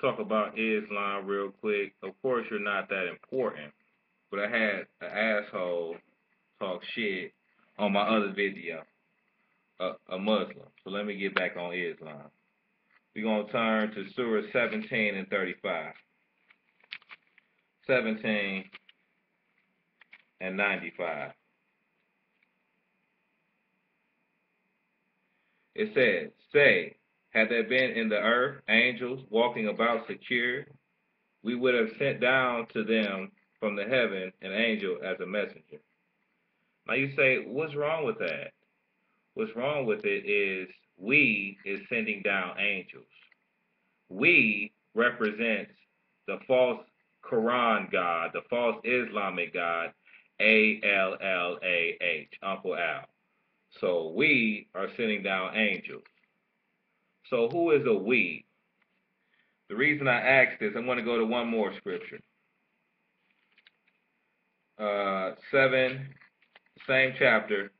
talk about Islam real quick. Of course, you're not that important, but I had an asshole talk shit on my other video, a Muslim. So let me get back on Islam. We're going to turn to Surah 17 and 35. 17 and 95. It says, say, had there been in the earth angels walking about secure, we would have sent down to them from the heaven an angel as a messenger. Now you say, what's wrong with that? What's wrong with it is we is sending down angels. We represents the false Quran God, the false Islamic God, Allah, Uncle Al. So we are sending down angels. So who is a we? The reason I asked this, I'm going to go to one more scripture. 7, same chapter,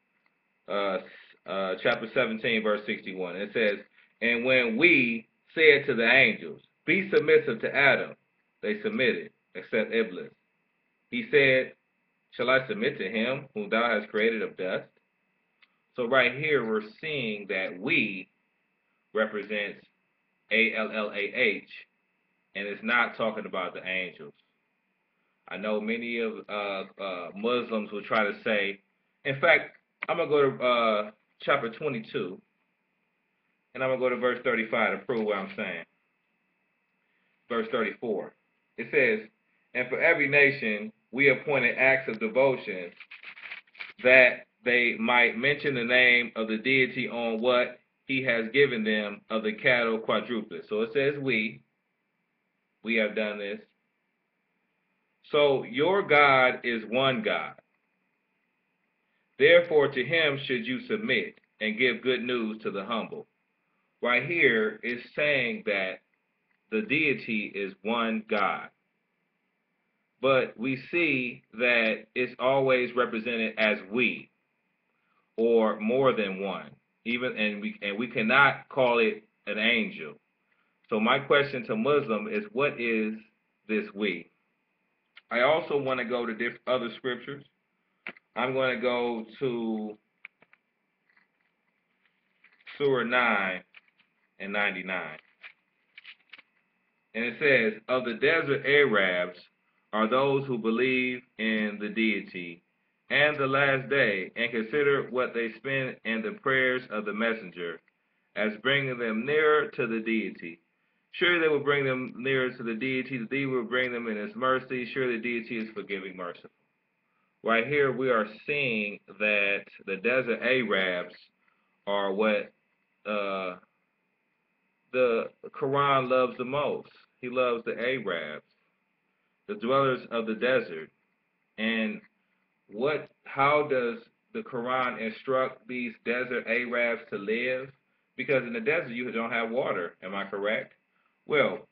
chapter 17, verse 61. It says, and when we said to the angels, be submissive to Adam, they submitted, except Iblis. He said, shall I submit to him whom thou hast created of dust? So right here we're seeing that we represents Allah, and it's not talking about the angels. I know many of Muslims will try to say, in fact, I'm going to go to chapter 22, and I'm going to go to verse 35 to prove what I'm saying. Verse 34. It says, and for every nation we appointed acts of devotion that they might mention the name of the deity on what he has given them of the cattle quadruplets. So it says we have done this. So your God is one God. Therefore to him should you submit and give good news to the humble. Right here is saying that the deity is one God. But we see that it's always represented as we, or more than one. And we cannot call it an angel. So my question to Muslim is, what is this we? I also want to go to other scriptures. I'm going to go to Surah 9 and 99. And it says, of the desert Arabs are those who believe in the deity and the last day, and consider what they spend in the prayers of the messenger as bringing them nearer to the deity. Surely they will bring them nearer to the deity. The deity will bring them in his mercy. Surely the deity is forgiving, merciful. Right here we are seeing that the desert Arabs are what the Quran loves the most. He loves the Arabs, the dwellers of the desert. And how does the Quran instruct these desert Arabs to live? Because in the desert you don't have water, am I correct? Well,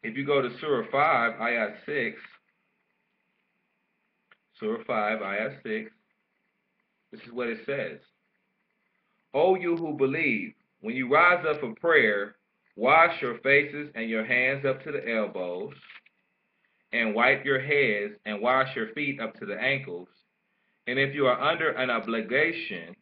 if you go to Surah 5, Ayat 6, Surah 5, Ayat 6, this is what it says. O you who believe, when you rise up for prayer, wash your faces and your hands up to the elbows, and wipe your heads and wash your feet up to the ankles. And if you are under an obligation,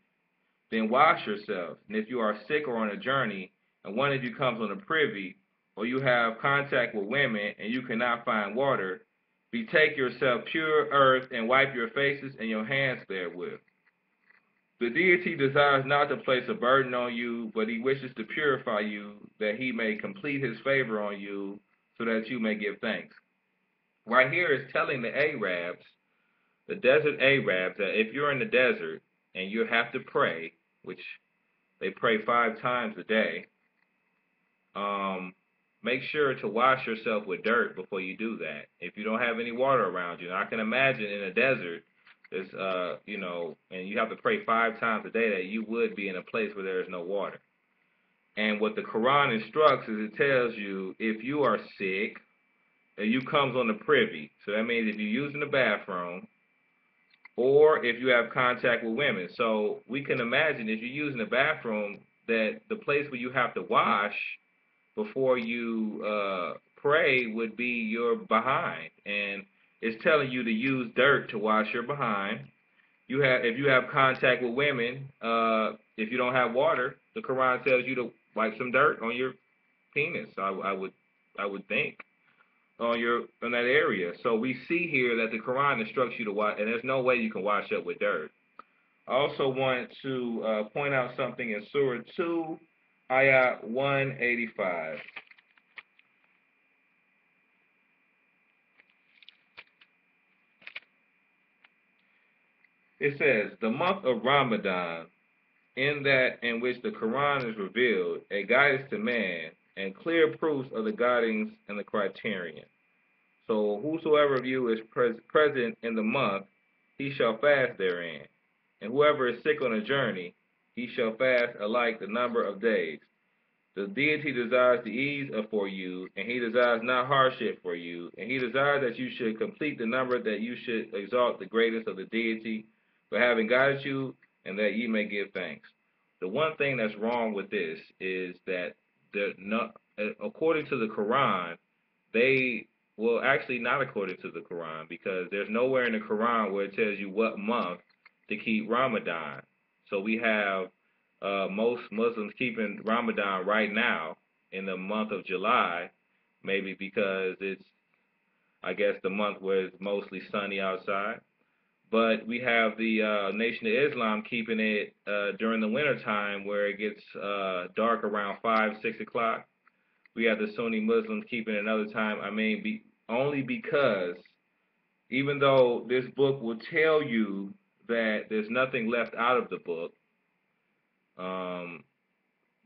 then wash yourself. And if you are sick or on a journey, and one of you comes on a privy, or you have contact with women, and you cannot find water, betake yourself pure earth and wipe your faces and your hands therewith. The deity desires not to place a burden on you, but he wishes to purify you, that he may complete his favor on you, so that you may give thanks. Right here is telling the Arabs, the desert Arabs, that if you're in the desert and you have to pray, which they pray 5 times a day, make sure to wash yourself with dirt before you do that. If you don't have any water around you, and I can imagine in a desert, there's, and you have to pray 5 times a day, that you would be in a place where there is no water. And what the Quran instructs is it tells you if you are sick, you comes on the privy. So that means if you're using the bathroom, or if you have contact with women. So we can imagine if you're using the bathroom, that the place where you have to wash before you pray would be your behind, and it's telling you to use dirt to wash your behind. If you have contact with women, if you don't have water, the Quran tells you to wipe some dirt on your penis. I would think on that area. So we see here that the Quran instructs you to wash, and there's no way you can wash up with dirt. I also want to point out something in Surah 2, Ayah 185. It says, the month of Ramadan, in that in which the Quran is revealed, a guidance to man, and clear proofs of the guidings and the criterion. So whosoever of you is present in the month, he shall fast therein. And whoever is sick on a journey, he shall fast alike the number of days. The deity desires the ease for you, and he desires not hardship for you, and he desires that you should complete the number, that you should exalt the greatness of the deity for having guided you, and that ye may give thanks. The one thing that's wrong with this is that according to the Quran, they well, actually not according to the Quran, because there's nowhere in the Quran where it tells you what month to keep Ramadan. So we have most Muslims keeping Ramadan right now in the month of July, maybe because it's, I guess, the month where it's mostly sunny outside. But we have the Nation of Islam keeping it during the winter time where it gets dark around 5, 6 o'clock. We have the Sunni Muslims keeping it another time. I mean, only because even though this book will tell you that there's nothing left out of the book, um,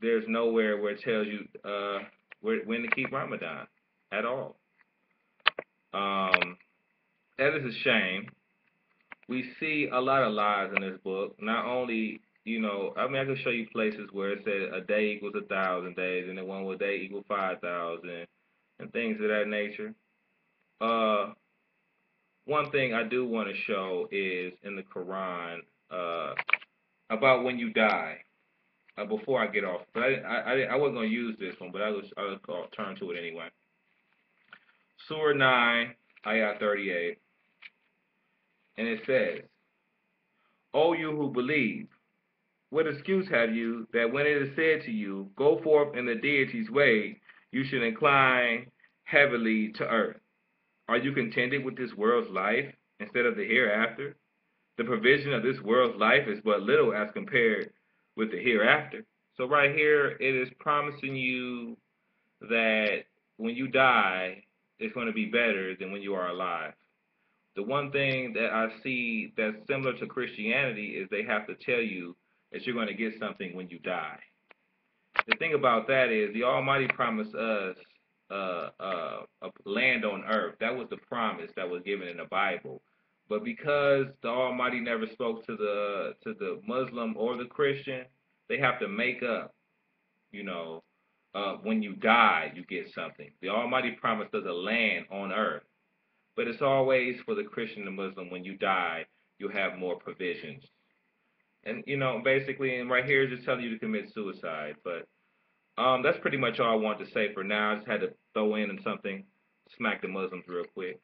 there's nowhere where it tells you when to keep Ramadan at all. That is a shame. We see a lot of lies in this book. Not only, I mean, I can show you places where it said a day equals 1,000 days, and then one will day equal 5,000, and things of that nature. One thing I do want to show is in the Quran about when you die. Before I get off, but I wasn't gonna use this one, but I'll turn to it anyway. Surah 9, Ayah 38, and it says, "O you who believe, what excuse have you that when it is said to you, go forth in the deity's way, you should incline heavily to earth? Are you contented with this world's life instead of the hereafter? The provision of this world's life is but little as compared with the hereafter." So right here, it is promising you that when you die, it's going to be better than when you are alive. The one thing that I see that's similar to Christianity is they have to tell you that you're going to get something when you die. The thing about that is the Almighty promised us a land on earth. That was the promise that was given in the Bible. But because the Almighty never spoke to the Muslim or the Christian, they have to make up, you know, when you die, you get something. The Almighty promised us a land on earth. But it's always for the Christian and Muslim, when you die, you'll have more provisions. And, basically, and right here is just telling you to commit suicide. But that's pretty much all I want to say for now. I just had to throw in something, smack the Muslims real quick.